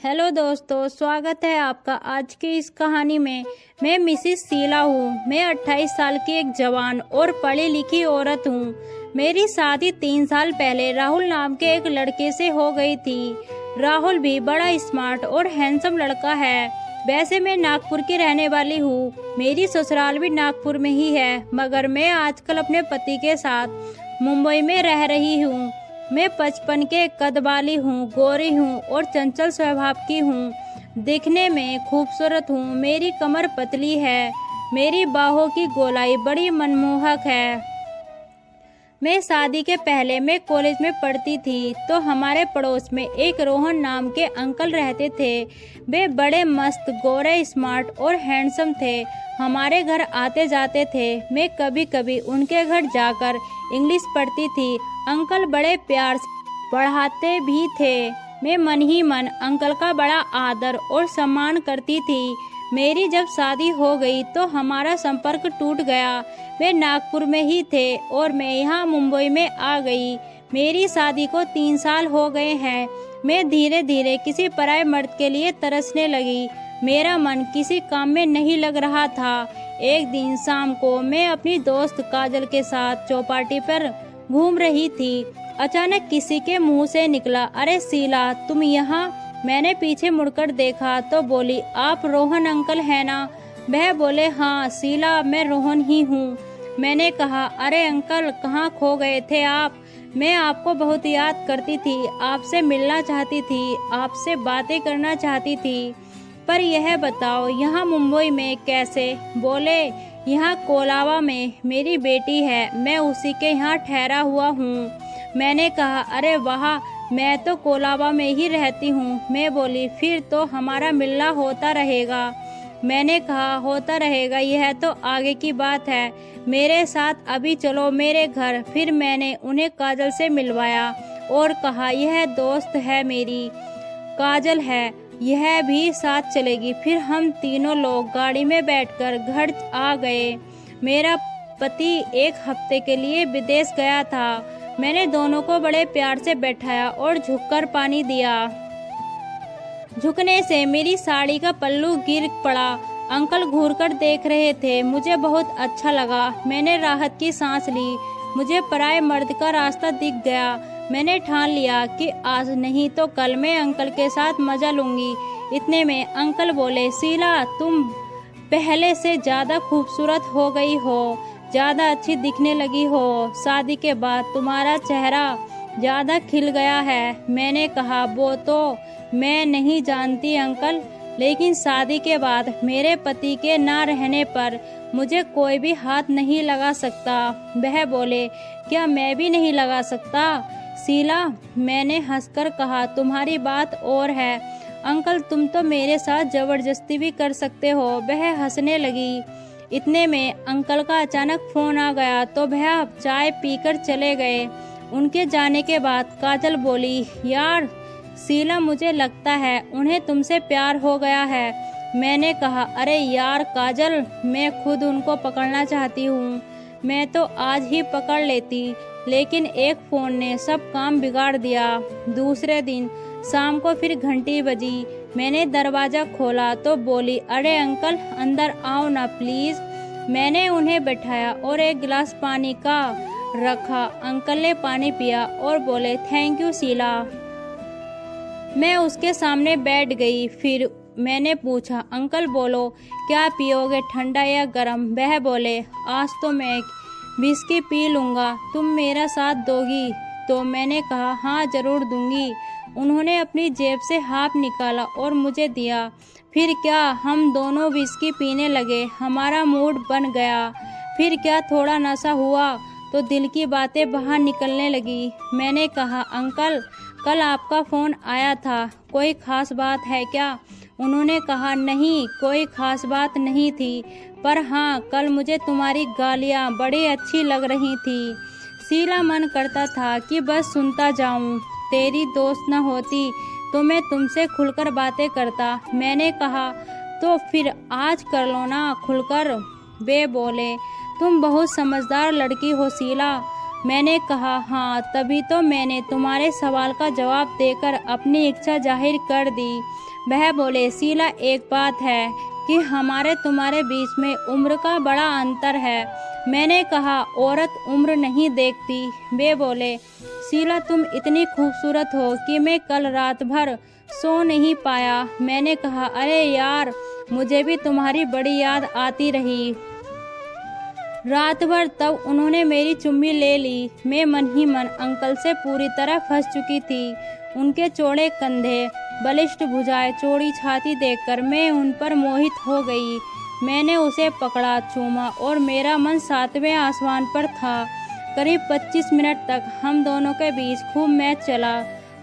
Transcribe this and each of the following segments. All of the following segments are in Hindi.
हेलो दोस्तों, स्वागत है आपका आज की इस कहानी में। मैं मिसिस शीला हूँ। मैं 28 साल की एक जवान और पढ़ी लिखी औरत हूँ। मेरी शादी 3 साल पहले राहुल नाम के एक लड़के से हो गई थी। राहुल भी बड़ा स्मार्ट और हैंडसम लड़का है। वैसे मैं नागपुर की रहने वाली हूँ। मेरी ससुराल भी नागपुर में ही है, मगर मैं आजकल अपने पति के साथ मुंबई में रह रही हूँ। मैं 55 के कद वाली हूँ, गोरी हूँ और चंचल स्वभाव की हूँ। दिखने में खूबसूरत हूँ। मेरी कमर पतली है। मेरी बाहों की गोलाई बड़ी मनमोहक है। मैं शादी के पहले मैं कॉलेज में पढ़ती थी तो हमारे पड़ोस में एक रोहन नाम के अंकल रहते थे। वे बड़े मस्त, गोरे, स्मार्ट और हैंडसम थे। हमारे घर आते जाते थे। मैं कभी कभी उनके घर जाकर इंग्लिश पढ़ती थी। अंकल बड़े प्यार से पढ़ाते भी थे। मैं मन ही मन अंकल का बड़ा आदर और सम्मान करती थी। मेरी जब शादी हो गई तो हमारा संपर्क टूट गया। वे नागपुर में ही थे और मैं यहाँ मुंबई में आ गई। मेरी शादी को 3 साल हो गए हैं। मैं धीरे धीरे किसी पराये मर्द के लिए तरसने लगी। मेरा मन किसी काम में नहीं लग रहा था। एक दिन शाम को मैं अपनी दोस्त काजल के साथ चौपाटी पर घूम रही थी। अचानक किसी के मुंह से निकला, अरे शीला, तुम यहाँ? मैंने पीछे मुड़कर देखा तो बोली, आप रोहन अंकल हैं ना? वह बोले, हाँ शीला, मैं रोहन ही हूँ। मैंने कहा, अरे अंकल, कहाँ खो गए थे आप? मैं आपको बहुत याद करती थी। आपसे मिलना चाहती थी, आपसे बातें करना चाहती थी। पर यह बताओ, यहाँ मुंबई में कैसे? बोले, यहाँ कोलाबा में मेरी बेटी है। मैं उसी के यहाँ ठहरा हुआ हूँ। मैंने कहा, अरे वाह, मैं तो कोलाबा में ही रहती हूँ। मैं बोली, फिर तो हमारा मिलना होता रहेगा। मैंने कहा, होता रहेगा, यह तो आगे की बात है। मेरे साथ अभी चलो मेरे घर। फिर मैंने उन्हें काजल से मिलवाया और कहा, यह दोस्त है मेरी, काजल है, यह भी साथ चलेगी। फिर हम तीनों लोग गाड़ी में बैठकर घर आ गए। मेरा पति 1 हफ्ते के लिए विदेश गया था। मैंने दोनों को बड़े प्यार से बैठाया और झुककर पानी दिया। झुकने से मेरी साड़ी का पल्लू गिर पड़ा। अंकल घूरकर देख रहे थे। मुझे बहुत अच्छा लगा। मैंने राहत की सांस ली। मुझे पराये मर्द का रास्ता दिख गया। मैंने ठान लिया कि आज नहीं तो कल मैं अंकल के साथ मजा लूंगी। इतने में अंकल बोले, शीला, तुम पहले से ज्यादा खूबसूरत हो गई हो, ज्यादा अच्छी दिखने लगी हो। शादी के बाद तुम्हारा चेहरा ज्यादा खिल गया है। मैंने कहा, वो तो मैं नहीं जानती अंकल, लेकिन शादी के बाद मेरे पति के ना रहने पर मुझे कोई भी हाथ नहीं लगा सकता। वह बोले, क्या मैं भी नहीं लगा सकता? शीला, मैंने हंसकर कहा, तुम्हारी बात और है अंकल, तुम तो मेरे साथ जबरदस्ती भी कर सकते हो। वह हंसने लगी। इतने में अंकल का अचानक फोन आ गया तो वह चाय पीकर चले गए। उनके जाने के बाद काजल बोली, यार शीला, मुझे लगता है उन्हें तुमसे प्यार हो गया है। मैंने कहा, अरे यार काजल, मैं खुद उनको पकड़ना चाहती हूँ। मैं तो आज ही पकड़ लेती, लेकिन एक फोन ने सब काम बिगाड़ दिया। दूसरे दिन शाम को फिर घंटी बजी। मैंने दरवाजा खोला तो बोली, अरे अंकल, अंदर आओ ना प्लीज। मैंने उन्हें बैठाया और एक गिलास पानी का रखा। अंकल ने पानी पिया और बोले, थैंक यू शीला। मैं उसके सामने बैठ गई। फिर मैंने पूछा, अंकल बोलो, क्या पियोगे, ठंडा या गरम? वह बोले, आज तो मैं विस्की पी लूँगा, तुम मेरा साथ दोगी? तो मैंने कहा, हाँ जरूर दूंगी। उन्होंने अपनी जेब से हाफ निकाला और मुझे दिया। फिर क्या, हम दोनों विस्की पीने लगे। हमारा मूड बन गया। फिर क्या, थोड़ा नशा हुआ तो दिल की बातें बाहर निकलने लगी। मैंने कहा, अंकल, कल आपका फ़ोन आया था, कोई ख़ास बात है क्या? उन्होंने कहा, नहीं, कोई ख़ास बात नहीं थी, पर हाँ, कल मुझे तुम्हारी गालियाँ बड़ी अच्छी लग रही थी। शीला, मन करता था कि बस सुनता जाऊँ। तेरी दोस्त न होती तो मैं तुमसे खुलकर बातें करता। मैंने कहा, तो फिर आज कर लो ना खुलकर। वे बोले, तुम बहुत समझदार लड़की हो शीला। मैंने कहा, हाँ, तभी तो मैंने तुम्हारे सवाल का जवाब देकर अपनी इच्छा जाहिर कर दी। वह बोले, शीला एक बात है कि हमारे तुम्हारे बीच में उम्र का बड़ा अंतर है। मैंने कहा, औरत उम्र नहीं देखती। वे बोले, शीला तुम इतनी खूबसूरत हो कि मैं कल रात भर सो नहीं पाया। मैंने कहा, अरे यार, मुझे भी तुम्हारी बड़ी याद आती रही रात भर। तब उन्होंने मेरी चुम्मी ले ली। मैं मन ही मन अंकल से पूरी तरह फंस चुकी थी। उनके चौड़े कंधे, बलिष्ठ भुजाएं, चौड़ी छाती देखकर मैं उन पर मोहित हो गई। मैंने उसे पकड़ा, चूमा और मेरा मन 7वें आसमान पर था। करीब 25 मिनट तक हम दोनों के बीच खूब मैच चला।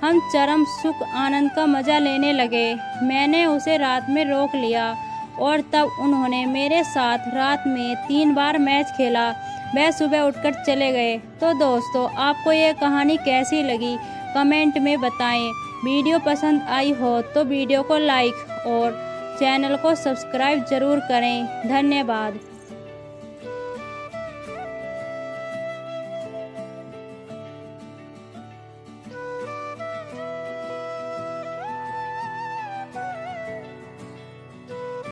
हम चरम सुख आनंद का मजा लेने लगे। मैंने उसे रात में रोक लिया और तब उन्होंने मेरे साथ रात में 3 बार मैच खेला। वह सुबह उठकर चले गए। तो दोस्तों, आपको ये कहानी कैसी लगी कमेंट में बताएं। वीडियो पसंद आई हो तो वीडियो को लाइक और चैनल को सब्सक्राइब जरूर करें। धन्यवाद।